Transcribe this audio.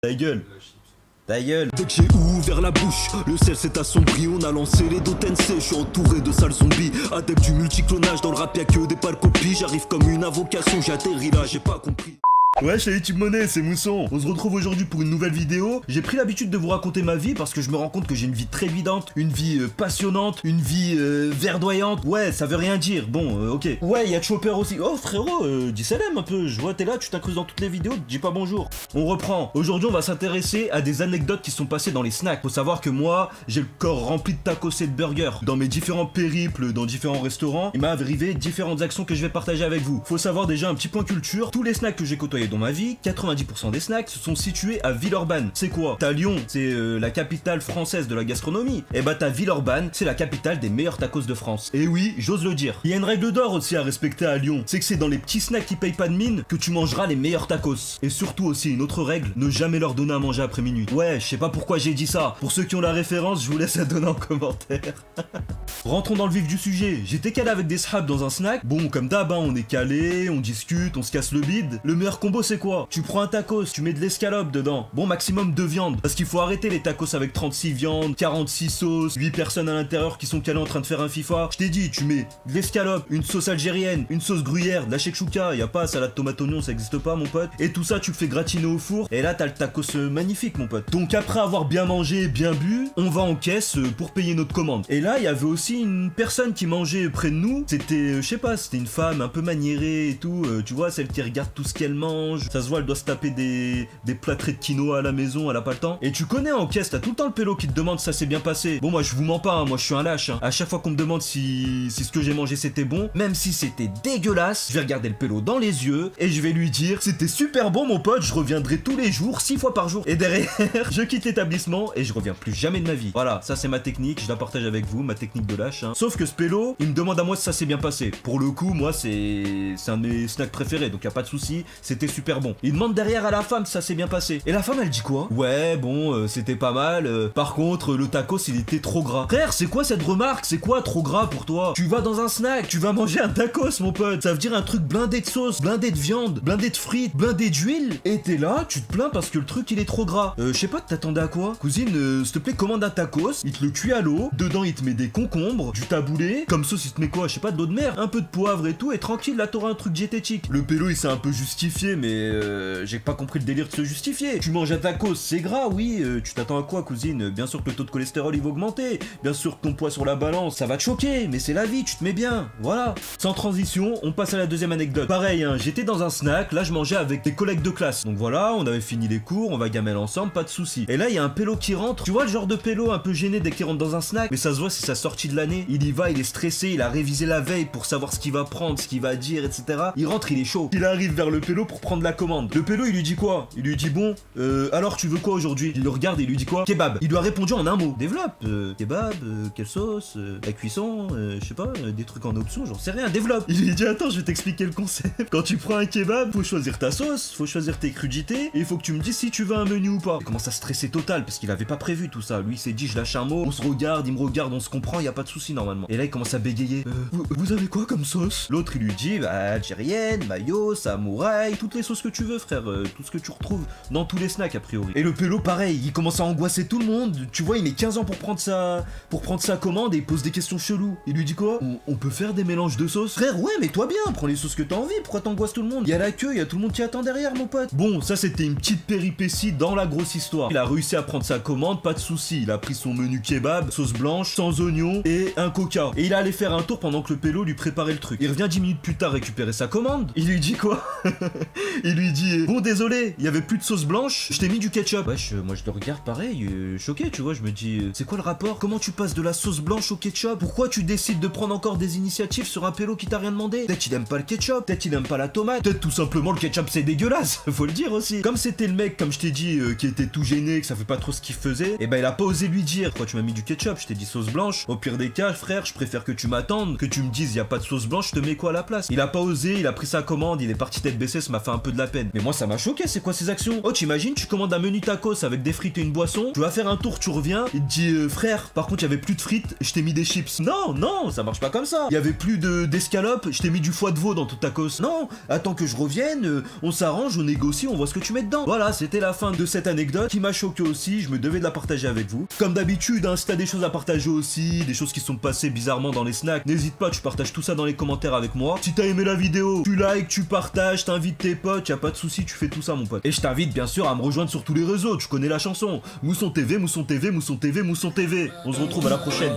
Ta gueule. Ta gueule. Dès que j'ai ouvert la bouche, le ciel s'est assombri. On a lancé les Dotensei, je suis entouré de sales zombies. Adepte du multiclonage, dans le rap y'a que des pâles copies. J'arrive comme une invocation, j'atterris là, j'ai pas compris. Ouais, c'est YouTube Monnaie, c'est Mousson. On se retrouve aujourd'hui pour une nouvelle vidéo. J'ai pris l'habitude de vous raconter ma vie parce que je me rends compte que j'ai une vie très évidente, une vie passionnante, une vie verdoyante. Ouais, ça veut rien dire. Bon, ok. Ouais, il y a Chopper aussi. Oh frérot, dis salam un peu. Je vois t'es là, tu t'incrustes dans toutes les vidéos, dis pas bonjour. On reprend. Aujourd'hui, on va s'intéresser à des anecdotes qui sont passées dans les snacks. Faut savoir que moi, j'ai le corps rempli de tacos et de burgers. Dans mes différents périples, dans différents restaurants, il m'est arrivé différentes actions que je vais partager avec vous. Faut savoir déjà un petit point culture. Tous les snacks que j'ai côtoyés dans ma vie, 90% des snacks se sont situés à Villeurbanne. C'est quoi? T'as Lyon, c'est la capitale française de la gastronomie. Et bah t'as Villeurbanne, c'est la capitale des meilleurs tacos de France. Et oui, j'ose le dire. Il y a une règle d'or aussi à respecter à Lyon, c'est que c'est dans les petits snacks qui payent pas de mine que tu mangeras les meilleurs tacos. Et surtout aussi une autre règle, ne jamais leur donner à manger après minuit. Ouais, je sais pas pourquoi j'ai dit ça. Pour ceux qui ont la référence, je vous laisse la donner en commentaire. Rentrons dans le vif du sujet. J'étais calé avec des shabs dans un snack. Bon, comme d'hab, hein, on est calé, on discute, on se casse le bide. Le meilleur combo c'est quoi? Tu prends un tacos, tu mets de l'escalope dedans. Bon, maximum 2 viandes. Parce qu'il faut arrêter les tacos avec 36 viandes, 46 sauces, 8 personnes à l'intérieur qui sont calées en train de faire un FIFA. Je t'ai dit, tu mets de l'escalope, une sauce algérienne, une sauce gruyère, de la shakshuka. Y a pas salade tomate oignon, ça existe pas, mon pote. Et tout ça, tu le fais gratiner au four. Et là, t'as le tacos magnifique, mon pote. Donc après avoir bien mangé, bien bu, on va en caisse pour payer notre commande. Et là, il y avait aussi une personne qui mangeait près de nous. C'était, je sais pas, c'était une femme un peu maniérée et tout. Tu vois, celle qui regarde tout ce qu'elle mange. Ça se voit, elle doit se taper des plâtrés de quinoa à la maison, elle a pas le temps. Et tu connais en caisse, t'as tout le temps le pélo qui te demande si ça s'est bien passé. Bon, moi je vous mens pas, hein, moi je suis un lâche. Hein. À chaque fois qu'on me demande si ce que j'ai mangé c'était bon, même si c'était dégueulasse, je vais regarder le pélo dans les yeux et je vais lui dire c'était super bon mon pote, je reviendrai tous les jours, 6 fois par jour. Et derrière, je quitte l'établissement et je reviens plus jamais de ma vie. Voilà, ça c'est ma technique, je la partage avec vous, ma technique de lâche. Hein. Sauf que ce pélo, il me demande à moi si ça s'est bien passé. Pour le coup, moi c'est un de mes snacks préférés, donc y a pas de souci, c'était super bon. Il demande derrière à la femme si ça s'est bien passé. Et la femme elle dit quoi? Ouais bon c'était pas mal, par contre le tacos il était trop gras. Frère c'est quoi cette remarque? C'est quoi trop gras pour toi? Tu vas dans un snack, tu vas manger un tacos mon pote. Ça veut dire un truc blindé de sauce, blindé de viande, blindé de frites, blindé d'huile. Et t'es là, tu te plains parce que le truc il est trop gras. Je sais pas, t'attendais à quoi? Cousine, s'il te plaît commande un tacos, il te le cuit à l'eau, dedans il te met des concombres, du taboulé, comme sauce il te met quoi? Je sais pas, de l'eau de mer, un peu de poivre et tout, et tranquille là t'auras un truc diététique. Le pélo il s'est un peu justifié mais j'ai pas compris le délire de se justifier. Tu manges un tacos, c'est gras, oui. Tu t'attends à quoi, cousine? Bien sûr que le taux de cholestérol il va augmenter. Bien sûr que ton poids sur la balance, ça va te choquer. Mais c'est la vie, tu te mets bien. Voilà. Sans transition, on passe à la deuxième anecdote. Pareil, hein, j'étais dans un snack. Là, je mangeais avec des collègues de classe. Donc voilà, on avait fini les cours, on va gamelle ensemble, pas de soucis. Et là, il y a un pélo qui rentre. Tu vois le genre de pélo un peu gêné dès qu'il rentre dans un snack? Mais ça se voit, c'est sa sortie de l'année. Il y va, il est stressé, il a révisé la veille pour savoir ce qu'il va prendre, ce qu'il va dire, etc. Il rentre, il est chaud. Il arrive vers le pélo pour prendre la commande. Le pélo, il lui dit quoi? Il lui dit bon, alors tu veux quoi aujourd'hui? Il le regarde et il lui dit quoi? Kebab. Il lui a répondu en un mot. Développe. Kebab, quelle sauce, la cuisson, je sais pas, des trucs en option, j'en sais rien, développe. Il lui dit attends, je vais t'expliquer le concept. Quand tu prends un kebab, faut choisir ta sauce, faut choisir tes crudités, et il faut que tu me dises si tu veux un menu ou pas. Il commence à stresser total parce qu'il avait pas prévu tout ça. Lui il s'est dit je lâche un mot, on se regarde, il me regarde, on se comprend, y a pas de souci normalement. Et là il commence à bégayer. Vous avez quoi comme sauce? L'autre il lui dit bah algérienne, mayo, samouraï, toutes les sauces que tu veux frère, tout ce que tu retrouves dans tous les snacks a priori. Et le pélo pareil, il commence à angoisser tout le monde. Tu vois il met 15 ans pour prendre sa commande et il pose des questions cheloues. Il lui dit quoi? On peut faire des mélanges de sauces? Frère ouais mais toi bien, prends les sauces que t'as envie, pourquoi t'angoisses tout le monde? Il y a la queue, il y a tout le monde qui attend derrière mon pote. Bon ça c'était une petite péripétie dans la grosse histoire. Il a réussi à prendre sa commande, pas de souci. Il a pris son menu kebab, sauce blanche, sans oignon et un coca. Et il allait faire un tour pendant que le pélo lui préparait le truc. Il revient 10 minutes plus tard récupérer sa commande. Il lui dit quoi? Il lui dit bon désolé, il y avait plus de sauce blanche, je t'ai mis du ketchup. Wesh, moi je le regarde pareil, choqué, tu vois, je me dis c'est quoi le rapport? Comment tu passes de la sauce blanche au ketchup? Pourquoi tu décides de prendre encore des initiatives sur un pélo qui t'a rien demandé? Peut-être il aime pas le ketchup, peut-être il aime pas la tomate, peut-être tout simplement le ketchup c'est dégueulasse, faut le dire aussi. Comme c'était le mec, comme je t'ai dit, qui était tout gêné, que ça fait pas trop ce qu'il faisait, et ben il a pas osé lui dire pourquoi tu m'as mis du ketchup, je t'ai dit sauce blanche. Au pire des cas, frère, je préfère que tu m'attendes, que tu me dises y a pas de sauce blanche, je te mets quoi à la place? Il a pas osé, il a pris sa commande, il est parti tête baissée, ça m'a fait un un peu de la peine. Mais moi ça m'a choqué, c'est quoi ces actions? Oh t'imagines, tu commandes un menu tacos avec des frites et une boisson, tu vas faire un tour, tu reviens, il te dit frère, par contre il y avait plus de frites, je t'ai mis des chips. Non, non, ça marche pas comme ça. Il y avait plus d'escalope, je t'ai mis du foie de veau dans ton tacos. Non, attends que je revienne, on s'arrange, on négocie, on voit ce que tu mets dedans. Voilà, c'était la fin de cette anecdote qui m'a choqué aussi, je me devais de la partager avec vous. Comme d'habitude, hein, si t'as des choses à partager aussi, des choses qui sont passées bizarrement dans les snacks, n'hésite pas, tu partages tout ça dans les commentaires avec moi. Si t'as aimé la vidéo, tu likes, tu partages, t'invites tes potes, y a pas de souci, tu fais tout ça mon pote. Et je t'invite bien sûr à me rejoindre sur tous les réseaux, tu connais la chanson. Mousson TV, Mousson TV, Mousson TV, Mousson TV. On se retrouve à la prochaine.